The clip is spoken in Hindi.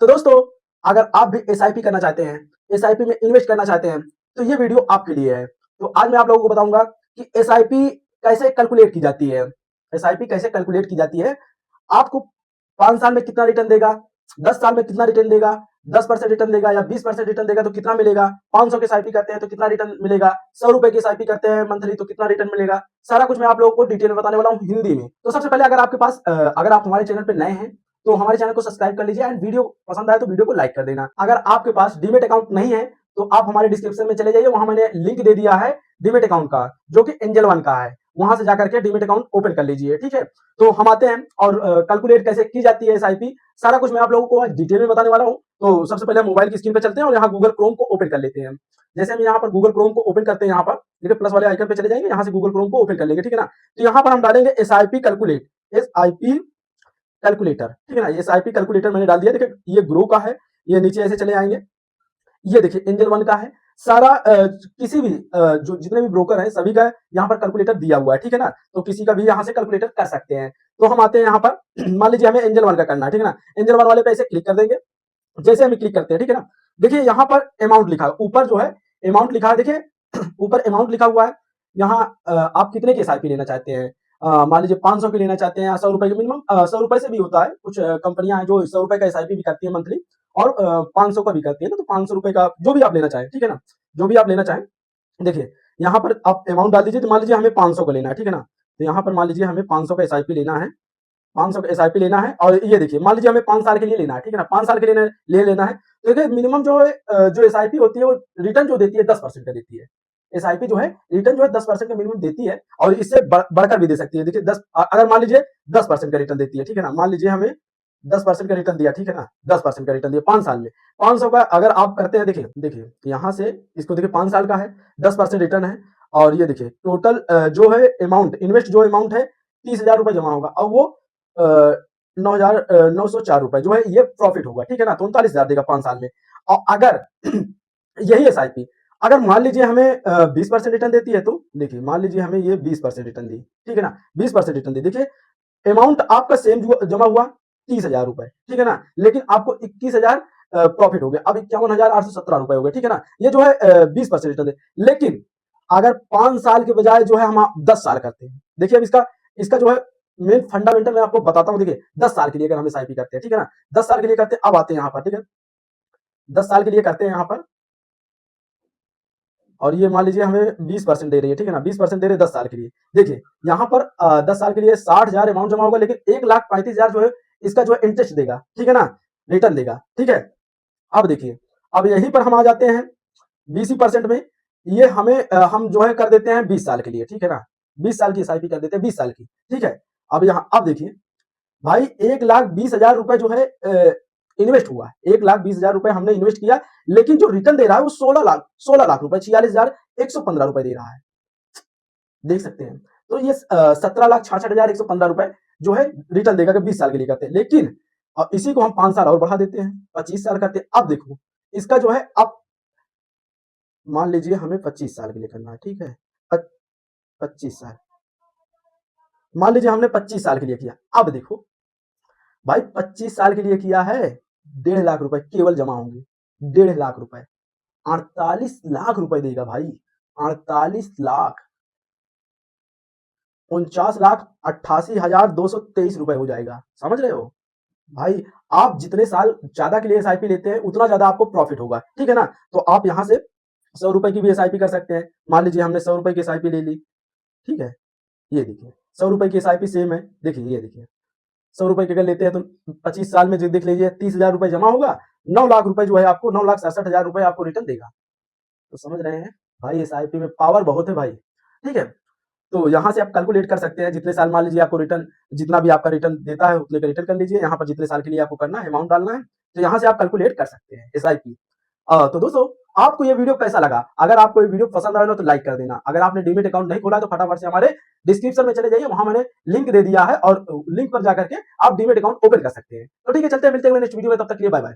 तो दोस्तों, अगर आप भी एसआईपी करना चाहते हैं, एसआईपी में इन्वेस्ट करना चाहते हैं, तो ये वीडियो आपके लिए है। तो आज मैं आप लोगों को बताऊंगा कि एसआईपी कैसे कैलकुलेट की जाती है। एसआईपी कैसे कैलकुलेट की जाती है, आपको 5 साल में कितना रिटर्न देगा, 10 साल में कितना रिटर्न देगा, 10% रिटर्न देगा या 20% रिटर्न देगा तो कितना मिलेगा, 500 के एसआईपी करते हैं तो कितना रिटर्न मिलेगा, 100 रुपए की एसआईपी करते हैं मंथली तो कितना रिटर्न मिलेगा, सारा कुछ मैं आप लोगों को डिटेल में बताने वाला हूँ हिंदी में। तो सबसे पहले अगर आप हमारे चैनल पे नए हैं तो हमारे चैनल को सब्सक्राइब कर लीजिए एंड वीडियो पसंद आए तो वीडियो को लाइक कर देना। अगर आपके पास डीमेट अकाउंट नहीं है तो आप हमारे डिस्क्रिप्शन में चले जाइए, वहां मैंने लिंक दे दिया है डीमेट अकाउंट का, जो कि एंजल वन का है। वहां से जाकर के डीमेट अकाउंट ओपन कर लीजिए, ठीक है। तो हम आते हैं और कैलकुलेट कैसे की जाती है एसआईपी, सारा कुछ मैं आप लोगों को डिटेल में बताने वाला हूं। तो सबसे पहले हम मोबाइल की स्क्रीन पे चलते हैं और यहाँ गूगल क्रोम को ओपन कर लेते हैं। जैसे हम यहाँ पर गूगल क्रोम को ओपन करते हैं, यहाँ पर देखिए प्लस वाले आइकन पे चले जाएंगे, यहाँ से गूगल क्रोम को ओपन कर लेंगे, ठीक है ना। तो यहाँ पर हम डालेंगे एसआईपी कैलकुलेट, एसआईपी कैलकुलेटर, ठीक है ना। एसआईपी कैलकुलेटर मैंने डाल दिया, देखिए ये ग्रो का है, ये नीचे ऐसे चले आएंगे, ये देखिए एंजल वन का है। सारा किसी भी जो जितने भी ब्रोकर हैं सभी का यहाँ पर कैलकुलेटर दिया हुआ है, ठीक है ना। तो किसी का भी यहाँ से कैलकुलेटर कर सकते हैं। तो हम आते हैं यहाँ पर, मान लीजिए हमें एंजल वन का करना है, ठीक है ना। एंजल वन वाले पे ऐसे क्लिक कर देंगे। जैसे हम क्लिक करते हैं, ठीक है ना, देखिए यहाँ पर अमाउंट लिखा है, ऊपर जो है अमाउंट लिखा है, देखिए ऊपर अमाउंट लिखा हुआ है। यहाँ आप कितने के एसआईपी लेना चाहते हैं, मान लीजिए 500 के लेना चाहते हैं या 100 रुपए के, मिनिमम 100 रुपए से भी होता है। कुछ कंपनियां हैं जो 100 रुपए का एसआईपी भी करती है मंथली और 500 का भी करती है ना। तो 500 रुपए का जो भी आप लेना चाहें, ठीक है ना, जो भी आप लेना चाहें। देखिए यहाँ पर आप अमाउंट डाल दीजिए, तो मान लीजिए हमें 500 का लेना है, ठीक है ना। तो यहाँ पर मान लीजिए हमें 500 का एसआईपी लेना है, 500 का एसआईपी लेना है। और ये देखिए मान लीजिए हमें 5 साल के लिए लेना है, ठीक है ना, 5 साल के लिए ले लेना है। तो देखिए मिनिमम जो है जो एसआईपी होती है वो रिटर्न जो देती है 10% का देती है। एसआईपी जो है रिटर्न जो है 10% का मिनिमम देती है, और इससे बढ़कर भी दे सकती है। देखिए 10, अगर मान लीजिए 10% का रिटर्न देती है, ठीक है ना, मान लीजिए हमें 10% का रिटर्न दिया, ठीक है ना, 10% का रिटर्न दिया 5 साल में, 500 का अगर आप करते हैं, देखिए देखिए यहाँ से इसको देखिए 5 साल का है, 10% रिटर्न है। और ये देखिए टोटल जो है अमाउंट इन्वेस्ट जो अमाउंट है 30,000 रुपए जमा होगा, और वो 9,904 रुपए जो है ये प्रॉफिट होगा, ठीक है ना। तो 39,000 देगा 5 साल में। और अगर यही एसआईपी अगर मान लीजिए हमें 20% रिटर्न देती है, तो देखिए मान लीजिए हमें ये 20% रिटर्न दी, ठीक है ना, 20% रिटर्न दी। देखिए अमाउंट आपका सेम जमा हुआ 30,000 रुपए, ठीक है ना, लेकिन आपको 21,000 प्रॉफिट हो गया, अब 51,817 रुपए हो गए, ठीक है ना। ये जो है 20% रिटर्न दे। लेकिन अगर 5 साल के बजाय जो है हम 10 साल करते हैं, देखिए अब इसका इसका जो है मेन फंडामेंटल मैं आपको बताता हूँ। देखिए 10 साल के लिए अगर हम एसआईपी करते हैं, ठीक है ना, 10 साल के लिए करते हैं, अब आते हैं यहाँ पर, ठीक है, 10 साल के लिए करते हैं यहाँ पर। और ये मान लीजिए हमें 20% दे रही है, ठीक है ना, 20% दे रहे हैं 10 साल के लिए। देखिए यहाँ पर 10 साल के लिए 60,000 अमाउंट जमा होगा, लेकिन 1,35,000 जो है इसका जो है इंटरेस्ट देगा, ठीक है ना, रिटर्न देगा, ठीक है। अब देखिए अब यहीं पर हम आ जाते हैं 20% में, ये हमें हम जो है कर देते हैं 20 साल के लिए, ठीक है ना, 20 साल की एसआईपी कर देते हैं, 20 साल की, ठीक है। अब यहाँ अब देखिए भाई 1,20,000 रुपए जो है इन्वेस्ट हुआ है, 1,20,000 रुपए हमने इन्वेस्ट किया, लेकिन जो रिटर्न दे रहा है वो 16 लाख रुपए, 46,115 रुपए दे रहा है, देख सकते हैं। तो ये 17,66,115 रुपए जो है रिटर्न देगा, 20 साल के लिए करते हैं। लेकिन अब इसी को हम 5 साल और बढ़ा देते हैं, 25 साल करते हैं। अब देखो इसका जो है, अब मान लीजिए हमें 25 साल के लिए करना है, ठीक है, 25 साल, मान लीजिए हमने 25 साल के लिए किया। अब देखो भाई 25 साल के लिए किया है, 1.5 लाख रुपए केवल जमा होंगे, 1.5 लाख रुपए, 48 लाख रुपए देगा भाई, 48 लाख, 49,88,223 रुपए हो जाएगा, समझ रहे हो भाई। आप जितने साल ज्यादा के लिए एसआईपी लेते हैं उतना ज्यादा आपको प्रॉफिट होगा, ठीक है ना। तो आप यहां से 100 रुपए की भी एसआईपी कर सकते हैं। मान लीजिए हमने 100 रुपए की एसआईपी ले ली, ठीक है, ये देखिए 100 रुपए की एसआईपी सेम है, देखिए ये देखिए 100 रुपए की अगर लेते हैं तो 25 साल में जो देख लीजिए 30,000 रुपए जमा होगा, 9 लाख रुपए जो है आपको 9,67,000 रुपए आपको रिटर्न देगा। तो समझ रहे हैं भाई, एसआईपी में पावर बहुत है भाई, ठीक है। तो यहाँ से आप कैलकुलेट कर सकते हैं जितने साल, मान लीजिए आपको रिटर्न जितना भी आपका रिटर्न देता है उतने का रिटर्न कर लीजिए, यहाँ पर जितने साल के लिए आपको करना है अमाउंट डालना है, तो यहाँ से आप कैलकुलेट कर सकते हैं एसआईपी। तो दोस्तों आपको ये वीडियो कैसा लगा, अगर आपको ये वीडियो पसंद आया तो लाइक कर देना। अगर आपने डीमेट अकाउंट नहीं खोला तो फटाफट से हमारे डिस्क्रिप्शन में चले जाइए, वहां मैंने लिंक दे दिया है, और लिंक पर जाकर के आप डीमेट अकाउंट ओपन कर सकते हैं। तो ठीक है, चलते हैं, मिलते हैं नेक्स्ट वीडियो में, तब तक के लिए बाय बाय।